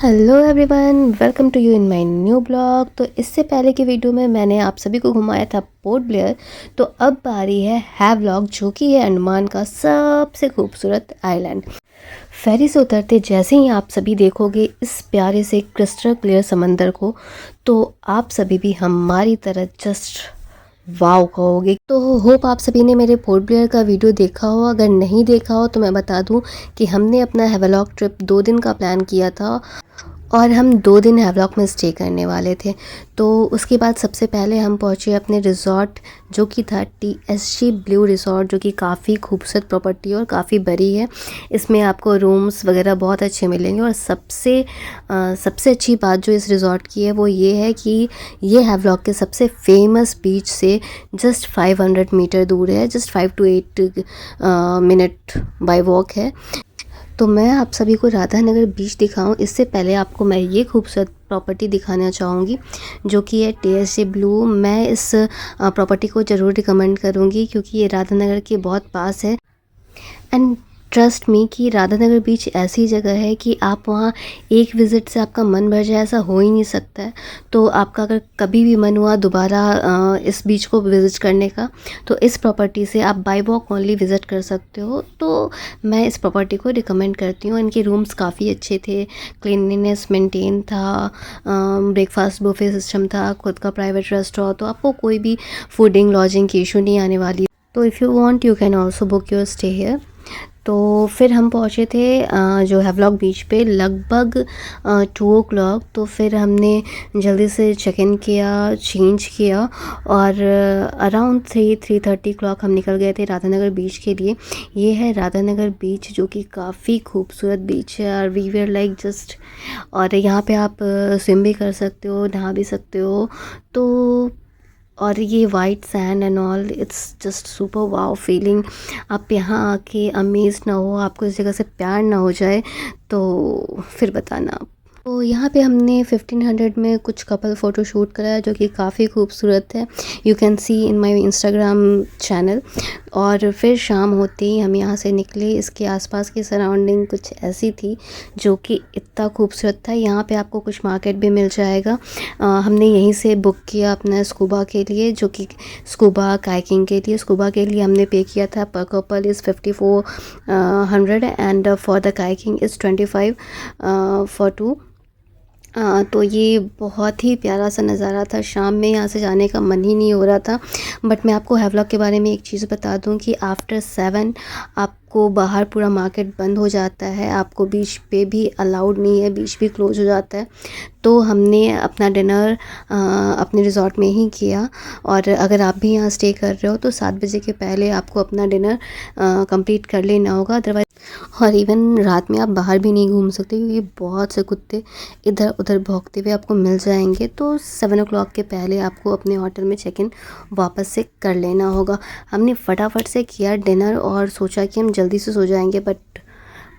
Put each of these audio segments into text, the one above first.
Hello everyone, welcome to you in my new blog. तो इससे पहले की वीडियो में मैंने आप सभी को घुमाया था पोर्ट ब्लेयर। तो अब बारी है हैवलॉक, जो कि है अंडमान का सबसे खूबसूरत आइलैंड। फेरी से उतरते जैसे ही आप सभी देखोगे इस प्यारे से क्रिस्टल क्लियर समंदर को, तो आप सभी भी हमारी तरह जस्ट वाव कहोगे। तो होप आप सभी ने मेरे पोर्ट ब्लेयर का वीडियो देखा हो। अगर नहीं देखा हो तो मैं बता दूं कि हमने अपना हैवलॉक ट्रिप 2 दिन का प्लान किया था और हम 2 दिन हैवलॉक में स्टे करने वाले थे। तो उसके बाद सबसे पहले हम पहुंचे अपने रिज़ॉर्ट, जो कि था TSG ब्लू रिज़ॉर्ट, जो कि काफ़ी खूबसूरत प्रॉपर्टी और काफ़ी बड़ी है। इसमें आपको रूम्स वगैरह बहुत अच्छे मिलेंगे और सबसे अच्छी बात जो इस रिज़ॉर्ट की है वो ये है कि ये हैवलॉक के सबसे फेमस बीच से जस्ट 500 मीटर दूर है। Just 5 to 8 minute bye walk है। तो मैं आप सभी को राधानगर बीच दिखाऊं इससे पहले आपको मैं ये खूबसूरत प्रॉपर्टी दिखाना चाहूँगी, जो कि है TSG ब्लू। मैं इस प्रॉपर्टी को ज़रूर रिकमेंड करूँगी क्योंकि ये राधानगर के बहुत पास है। एंड ट्रस्ट मी कि राधानगर बीच ऐसी जगह है कि आप वहाँ एक विज़िट से आपका मन भर जाए, ऐसा हो ही नहीं सकता है। तो आपका अगर कभी भी मन हुआ दोबारा इस बीच को विज़िट करने का, तो इस प्रॉपर्टी से आप बाय वॉक ओनली विज़िट कर सकते हो। तो मैं इस प्रॉपर्टी को रिकमेंड करती हूँ। इनके रूम्स काफ़ी अच्छे थे, क्लीनलीनेस मेंटेन था, ब्रेकफास्ट बुफे सिस्टम था, खुद का प्राइवेट रेस्टोरेंट, तो आपको कोई भी फूडिंग लॉजिंग की इशू नहीं आने वाली। तो if you want you can also book your stay here. तो फिर हम पहुँचे थे जो हैवलॉक बीच पे लगभग 2 o'clock। तो फिर हमने जल्दी से चेक इन किया, चेंज किया और अराउंड 3-3:30 o'clock हम निकल गए थे राधानगर बीच के लिए। ये है राधानगर बीच, जो कि काफ़ी खूबसूरत बीच है और वी वेयर लाइक जस्ट। और यहाँ पे आप स्विम भी कर सकते हो, नहा भी सकते हो। तो और ये white sand and all, it's just super wow feeling. आप यहाँ आके अमेज ना हो, आपको इस जगह से प्यार ना हो जाए तो फिर बताना आप। तो यहाँ पे हमने 1500 में कुछ कपल फ़ोटो शूट कराया, जो कि काफ़ी खूबसूरत है। You can see in my Instagram channel. और फिर शाम होते ही हम यहाँ से निकले। इसके आसपास की सराउंडिंग कुछ ऐसी थी जो कि इतना खूबसूरत था। यहाँ पे आपको कुछ मार्केट भी मिल जाएगा। हमने यहीं से बुक किया अपना स्कूबा के लिए, जो कि स्कूबा काइकिंग के लिए। स्कूबा के लिए हमने पे किया था, पर couple is 5400 and for the kayaking is 25 for 2। तो ये बहुत ही प्यारा सा नज़ारा था। शाम में यहाँ से जाने का मन ही नहीं हो रहा था। बट मैं आपको हैवलॉक के बारे में एक चीज़ बता दूँ कि आफ्टर 7 आपको बाहर पूरा मार्केट बंद हो जाता है। आपको बीच पे भी अलाउड नहीं है, बीच भी क्लोज हो जाता है। तो हमने अपना डिनर अपने रिज़ॉर्ट में ही किया। और अगर आप भी यहाँ स्टे कर रहे हो तो 7 बजे के पहले आपको अपना डिनर कंप्लीट कर लेना होगा। अदरवाइज और इवन रात में आप बाहर भी नहीं घूम सकते क्योंकि बहुत से कुत्ते इधर उधर भौंकते हुए आपको मिल जाएंगे। तो 7 o'clock के पहले आपको अपने होटल में चेक इन वापस से कर लेना होगा। हमने फटाफट से किया डिनर और सोचा कि हम जल्दी से सो जाएंगे, बट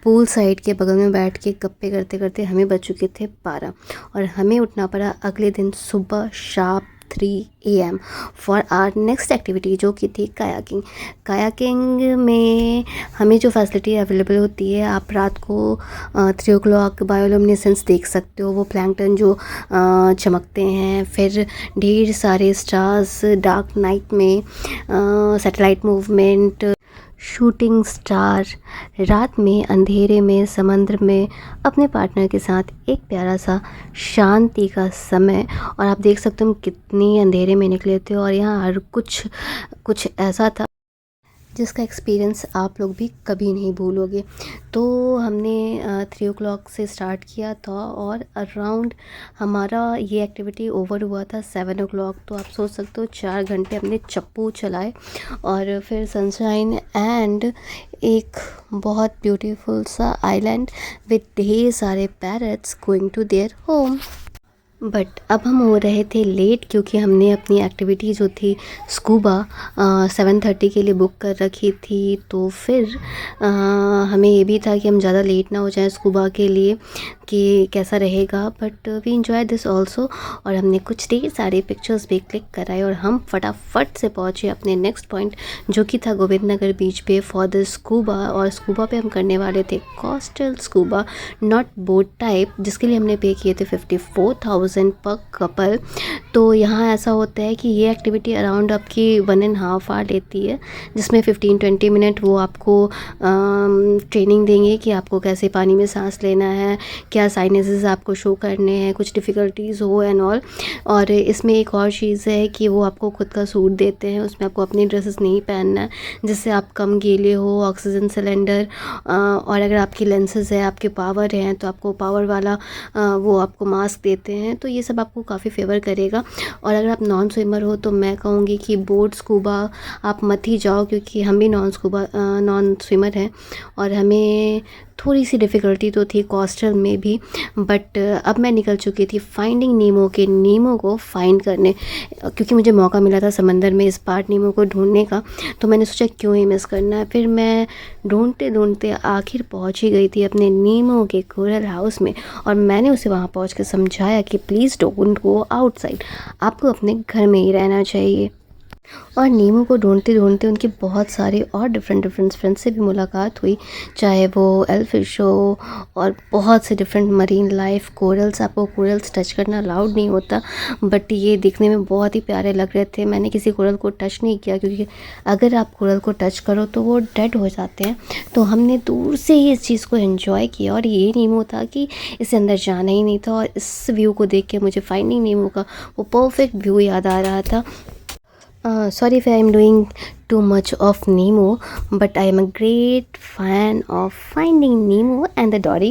पूल साइड के बगल में बैठ के गप्पे करते करते हमें बज चुके थे 12 और हमें उठना पड़ा अगले दिन सुबह sharp 3 AM for our next activity, जो कि थी कायाकिंग। कायाकिंग में हमें जो फैसिलिटी अवेलेबल होती है, आप रात को 3 o'clock बायोल्यूमिनेसेंस देख सकते हो, वो प्लैंकटन जो चमकते हैं। फिर ढेर सारे स्टार्स डार्क नाइट में, सैटेलाइट मूवमेंट, शूटिंग स्टार, रात में अंधेरे में समुद्र में अपने पार्टनर के साथ एक प्यारा सा शांति का समय। और आप देख सकते हो हम कितनी अंधेरे में निकले थे और यहाँ हर कुछ ऐसा था जिसका एक्सपीरियंस आप लोग भी कभी नहीं भूलोगे। तो हमने 3 o'clock से स्टार्ट किया था और अराउंड हमारा ये एक्टिविटी ओवर हुआ था 7 o'clock। तो आप सोच सकते हो 4 घंटे हमने चप्पू चलाए और फिर सनशाइन एंड एक बहुत ब्यूटीफुल सा आइलैंड विद ढेर सारे parrots going to their home. But अब हम हो रहे थे लेट क्योंकि हमने अपनी एक्टिविटी जो थी स्कूबा 7:30 के लिए बुक कर रखी थी। तो फिर हमें ये भी था कि हम ज़्यादा लेट ना हो जाएं स्कूबा के लिए कि कैसा रहेगा, but we enjoy this also. और हमने कुछ ढेर सारे पिक्चर्स भी क्लिक कराए और हम फटाफट से पहुँचे अपने नेक्स्ट पॉइंट जो कि था गोविंद नगर बीच पे फॉर द स्कूबा। और स्कूबा पे हम करने वाले थे coastal scuba, not boat type, जिसके लिए हमने पे किए थे 54,000 पर कपल। तो यहाँ ऐसा होता है कि ये एक्टिविटी अराउंड आपकी 1.5 आवर लेती है, जिसमें 15-20 मिनट वो आपको ट्रेनिंग देंगे कि आपको कैसे पानी में सांस लेना है, क्या साइनेजेस आपको शो करने हैं, कुछ डिफ़िकल्टीज़ हो एंड ऑल। और इसमें एक और चीज़ है कि वो आपको खुद का सूट देते हैं, उसमें आपको अपनी ड्रेसेस नहीं पहनना है जिससे आप कम गीले हो। ऑक्सीजन सिलेंडर और अगर आपकी लेंसेज है, आपके पावर हैं, तो आपको पावर वाला वो आपको मास्क देते हैं। तो ये सब आपको काफ़ी फेवर करेगा। और अगर आप नॉन स्विमर हो तो मैं कहूँगी कि बोट स्कूबा आप मत ही जाओ, क्योंकि हम भी नॉन स्विमर हैं और हमें थोड़ी सी डिफ़िकल्टी तो थी कोस्टल में भी। बट अब मैं निकल चुकी थी फाइंडिंग नीमो के नीमो को फाइंड करने, क्योंकि मुझे मौका मिला था समंदर में इस पार्ट नीमो को ढूंढने का। तो मैंने सोचा क्यों ही मिस करना है। फिर मैं ढूंढते ढूंढते आखिर पहुंच ही गई थी अपने नीमो के कोरल हाउस में। और मैंने उसे वहां पहुंच कर समझाया कि प्लीज़ डोंट गो आउटसाइड, आपको अपने घर में ही रहना चाहिए। और नीमो को ढूंढते ढूंढते उनके बहुत सारे और डिफरेंट फ्रेंड्स से भी मुलाकात हुई, चाहे वो एलफिश हो और बहुत से डिफरेंट मरीन लाइफ कोरल्स। आपको कोरल्स टच करना अलाउड नहीं होता, बट ये दिखने में बहुत ही प्यारे लग रहे थे। मैंने किसी कोरल को टच नहीं किया, क्योंकि अगर आप कोरल को टच करो तो वो डेड हो जाते हैं। तो हमने दूर से ही इस चीज़ को एंजॉय किया। और ये नीमो था कि इससे अंदर जाना ही नहीं था। और इस व्यू को देख के मुझे फाइंडिंग नीमो का वो परफेक्ट व्यू याद आ रहा था। Sorry if I am doing too much of Nemo, but I am a great fan of Finding Nemo and the Dory।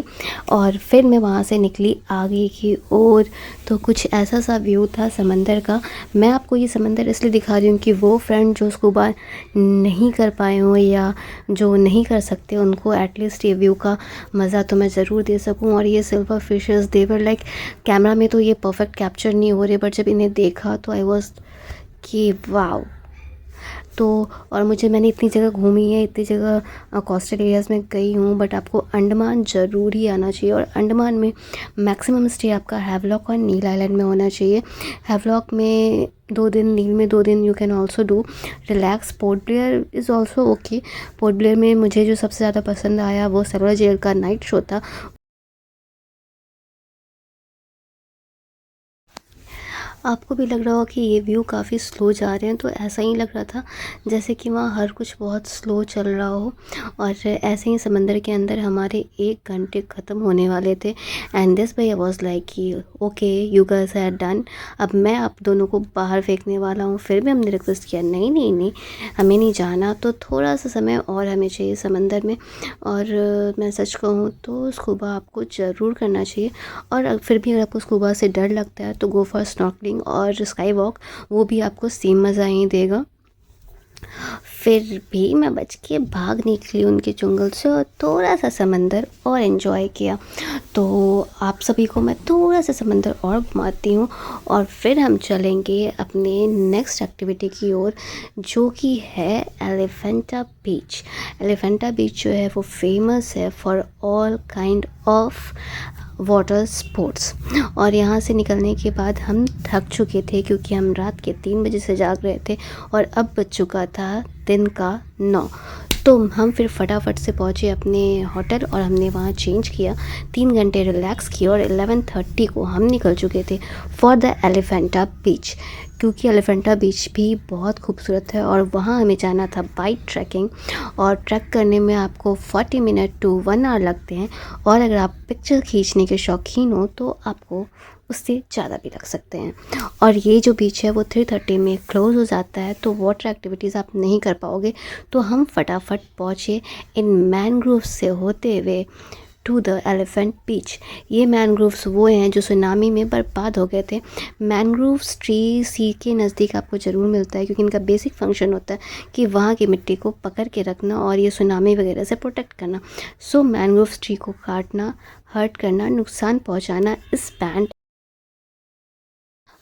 और फिर मैं वहाँ से निकली आगे की ओर। तो कुछ ऐसा सा व्यू था समंदर का। मैं आपको ये समंदर इसलिए दिखा रही हूँ कि वो फ्रेंड जो स्कूबा नहीं कर पाए हों या जो नहीं कर सकते, उनको एटलीस्ट ये व्यू का मज़ा तो मैं ज़रूर दे सकूँ। और ये सिल्वर फिशेस देवर लाइक, कैमरा में तो ये परफेक्ट कैप्चर नहीं हो रहे, बट जब इन्हें देखा तो आई वॉज कि वाव। तो और मैंने इतनी जगह घूमी है, इतनी जगह कोस्टल एरियाज़ में गई हूँ, बट आपको अंडमान ज़रूर ही आना चाहिए। और अंडमान में मैक्सिमम स्टे आपका हैवलॉक और नील आइलैंड में होना चाहिए। हैवलॉक में 2 दिन, नील में 2 दिन। You can also do relax. Port Blair is also okay. Port Blair में मुझे जो सबसे ज़्यादा पसंद आया वो सलवा जेल का नाइट शो था। आपको भी लग रहा हो कि ये व्यू काफ़ी स्लो जा रहे हैं, तो ऐसा ही लग रहा था जैसे कि वहाँ हर कुछ बहुत स्लो चल रहा हो। और ऐसे ही समंदर के अंदर हमारे 1 घंटे ख़त्म होने वाले थे। एंड दिस भाई वाज लाइक कि okay you guys are done, अब मैं आप दोनों को बाहर फेंकने वाला हूँ। फिर भी हमने रिक्वेस्ट किया नहीं नहीं नहीं, हमें नहीं जाना, तो थोड़ा सा समय और हमें चाहिए समंदर में। और मैं सच कहूँ तो स्कूबा आपको ज़रूर करना चाहिए। और फिर भी अगर आपको स्कूबा से डर लगता है तो गो फॉर स्नॉर्कलिंग और स्काई वॉक, वो भी आपको सेम मज़ा ही देगा। फिर भी मैं बच के भाग निकली उनके जंगल से और थोड़ा सा समंदर और एंजॉय किया। तो आप सभी को मैं थोड़ा सा समंदर और घुमाती हूँ और फिर हम चलेंगे अपने नेक्स्ट एक्टिविटी की ओर, जो कि है एलिफेंटा बीच। एलिफेंटा बीच जो है वो फेमस है for all kind of water sports. और यहाँ से निकलने के बाद हम थक चुके थे, क्योंकि हम रात के 3 बजे से जाग रहे थे और अब बज चुका था दिन का 9। तो हम फिर फटाफट से पहुँचे अपने होटल और हमने वहाँ चेंज किया, 3 घंटे रिलैक्स किया और 11:30 को हम निकल चुके थे फॉर द एलिफेंटा बीच। क्योंकि एलिफेंटा बीच भी बहुत खूबसूरत है और वहाँ हमें जाना था बाइक ट्रैकिंग। और ट्रैक करने में आपको 40 मिनट टू 1 आवर लगते हैं। और अगर आप पिक्चर खींचने के शौकीन हो तो आपको उससे ज़्यादा भी लग सकते हैं। और ये जो बीच है वो 3:30 में क्लोज़ हो जाता है, तो वाटर एक्टिविटीज़ आप नहीं कर पाओगे। तो हम फटाफट पहुँचे इन मैनग्रोव से होते हुए टू द एलिफेंट बीच। ये मैनग्रोव्स वो हैं जो सुनामी में बर्बाद हो गए थे। मैनग्रोव्स ट्री सी के नज़दीक आपको ज़रूर मिलता है, क्योंकि इनका बेसिक फंक्शन होता है कि वहाँ की मिट्टी को पकड़ के रखना और ये सुनामी वगैरह से प्रोटेक्ट करना। सो मैनग्रोव्स ट्री को काटना, हर्ट करना, नुकसान पहुँचाना इस बैंड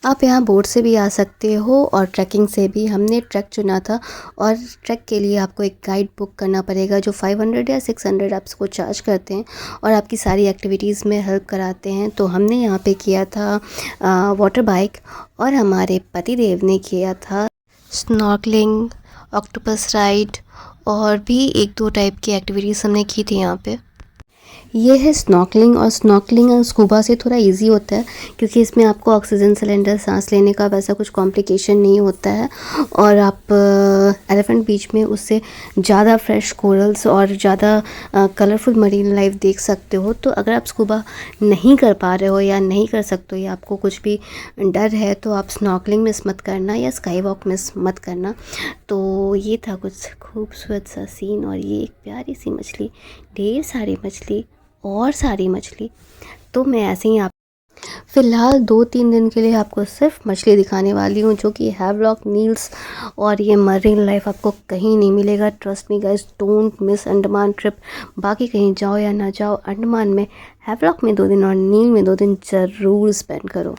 आप यहाँ बोट से भी आ सकते हो और ट्रैकिंग से भी। हमने ट्रैक चुना था और ट्रैक के लिए आपको एक गाइड बुक करना पड़ेगा जो 500 या 600 आपको चार्ज करते हैं और आपकी सारी एक्टिविटीज़ में हेल्प कराते हैं। तो हमने यहाँ पे किया था वाटर बाइक और हमारे पति देव ने किया था स्नॉर्कलिंग, ऑक्टोपस राइड और भी 1-2 टाइप की एक्टिविटीज़ हमने की थी यहाँ पे। ये है स्नॉर्कलिंग और स्नॉर्कलिंग स्कूबा से थोड़ा इजी होता है क्योंकि इसमें आपको ऑक्सीजन सिलेंडर सांस लेने का वैसा कुछ कॉम्प्लिकेशन नहीं होता है और आप एलिफेंट बीच में उससे ज़्यादा फ्रेश कोरल्स और ज़्यादा कलरफुल मरीन लाइफ देख सकते हो। तो अगर आप स्कूबा नहीं कर पा रहे हो या नहीं कर सकते हो या आपको कुछ भी डर है तो आप स्नॉर्कलिंग मिस मत करना या स्काई वॉक मिस मत करना। तो ये था कुछ खूबसूरत सा सीन और ये एक प्यारी सी मछली, ढेर सारी मछली और सारी मछली। तो मैं ऐसे ही आप फ़िलहाल 2-3 दिन के लिए आपको सिर्फ मछली दिखाने वाली हूँ जो कि हैवलॉक नील्स और ये मरीन लाइफ आपको कहीं नहीं मिलेगा। Trust me guys, don't miss Andaman trip. बाकी कहीं जाओ या ना जाओ, अंडमान में हैवलॉक में 2 दिन और नील में 2 दिन ज़रूर स्पेंड करो।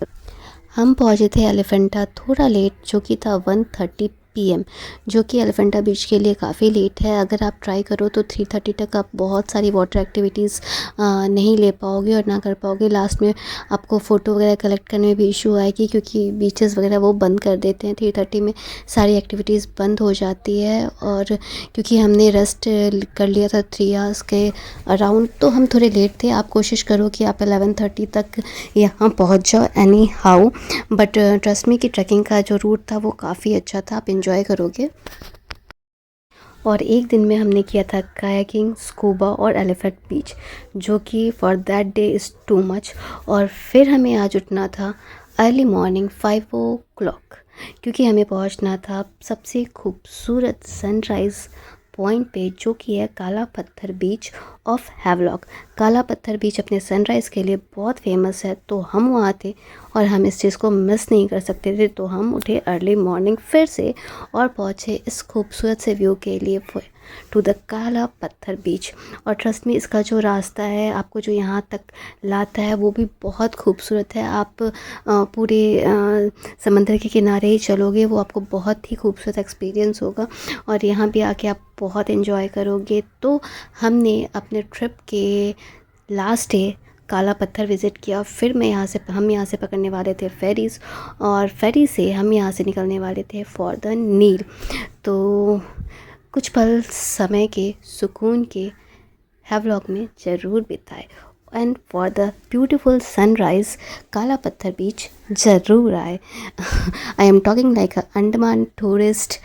हम पहुँचे थे एलिफेंटा थोड़ा लेट, जो कि था 1:30 PM, जो कि एलिफेंटा बीच के लिए काफ़ी लेट है। अगर आप ट्राई करो तो 3:30 तक आप बहुत सारी वाटर एक्टिविटीज़ नहीं ले पाओगे और ना कर पाओगे। लास्ट में आपको फ़ोटो वगैरह कलेक्ट करने में भी इशू आएगी क्योंकि बीचेस वगैरह वो बंद कर देते हैं। 3:30 में सारी एक्टिविटीज़ बंद हो जाती है और क्योंकि हमने रेस्ट कर लिया था 3 आवर्स के अराउंड, तो हम थोड़े लेट थे। आप कोशिश करो कि आप 11:30 तक यहाँ पहुँच जाओ any how, but trust me कि ट्रैकिंग का जो रूट था वो काफ़ी अच्छा था, आप एंजॉय करोगे। और एक दिन में हमने किया था कायाकिंग, स्कूबा और एलिफेंट बीच, जो कि for that day is too much. और फिर हमें आज उठना था अर्ली मॉर्निंग 5 o'clock क्योंकि हमें पहुंचना था सबसे खूबसूरत सनराइज़ पॉइंट पे, जो कि है काला पत्थर बीच ऑफ हैवलॉक। काला पत्थर बीच अपने सनराइज़ के लिए बहुत फेमस है, तो हम वहाँ थे और हम इस चीज़ को मिस नहीं कर सकते थे। तो हम उठे अर्ली मॉर्निंग फिर से और पहुँचे इस खूबसूरत से व्यू के लिए टू द काला पत्थर बीच। और ट्रस्ट में इसका जो रास्ता है आपको जो यहाँ तक लाता है वो भी बहुत खूबसूरत है। आप पूरे समंदर के किनारे ही चलोगे, वो आपको बहुत ही खूबसूरत एक्सपीरियंस होगा और यहाँ भी आके आप बहुत एंजॉय करोगे। तो हमने अपने ट्रिप के लास्ट डे काला पत्थर विज़िट किया। फिर हम यहाँ से पकड़ने वाले थे फेरीज़ और फेरी से हम यहाँ से निकलने वाले थे फॉर द नील। तो कुछ पल समय के सुकून के हैवलॉक में ज़रूर बिताए and for the beautiful sunrise काला पत्थर बीच ज़रूर आए। I am talking like a Andaman tourist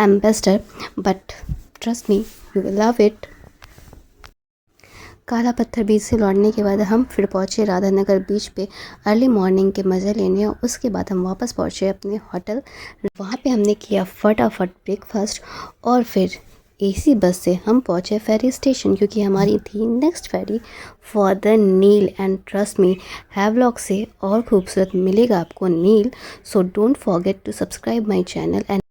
ambassador, but trust me you will love it. काला पत्थर बीच से लौटने के बाद हम फिर पहुँचे राधानगर बीच पे अर्ली मॉर्निंग के मज़े लेने और उसके बाद हम वापस पहुँचे अपने होटल। वहाँ पे हमने किया फटाफट ब्रेकफास्ट और फिर एसी बस से हम पहुँचे फेरी स्टेशन क्योंकि हमारी थी next ferry for the Neil. And trust me, Havelock से और खूबसूरत मिलेगा आपको Neil. So don't forget to subscribe my channel. And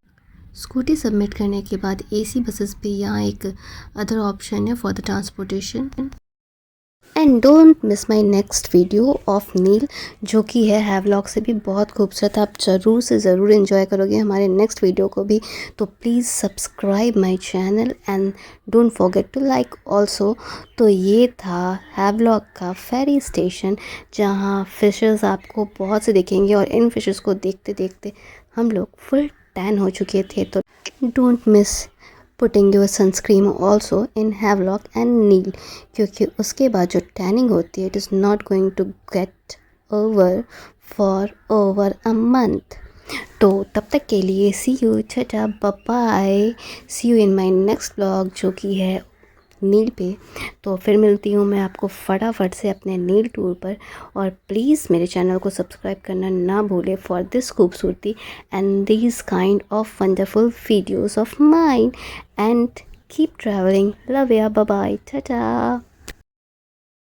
scooty submit करने के बाद एसी बसेस पे यहाँ एक अदर ऑप्शन है for the transportation. And don't miss my next video of Neil, जो कि है हैवलॉक से भी बहुत खूबसूरत। आप ज़रूर से ज़रूर इन्जॉय करोगे हमारे नेक्स्ट वीडियो को भी। तो please subscribe my channel and don't forget to like also. तो ये था हैवलॉक का फेरी स्टेशन जहाँ फिशेस आपको बहुत से दिखेंगे और इन फिशेस को देखते देखते हम लोग फुल टैन हो चुके थे। तो don't miss putting your sunscreen also in Havelock and Neil, क्योंकि उसके बाद जो टैनिंग होती है it is not going to get over for over a month. तो तब तक के लिए see you, tata, bye bye, see you in my next blog जो कि है नील पे। तो फिर मिलती हूँ मैं आपको फटाफट से अपने नील टूर पर। और प्लीज़ मेरे चैनल को सब्सक्राइब करना ना भूले फॉर दिस खूबसूरती and this kind of wonderful videos of mine. And keep travelling, love या, बाय बाय, टाटा।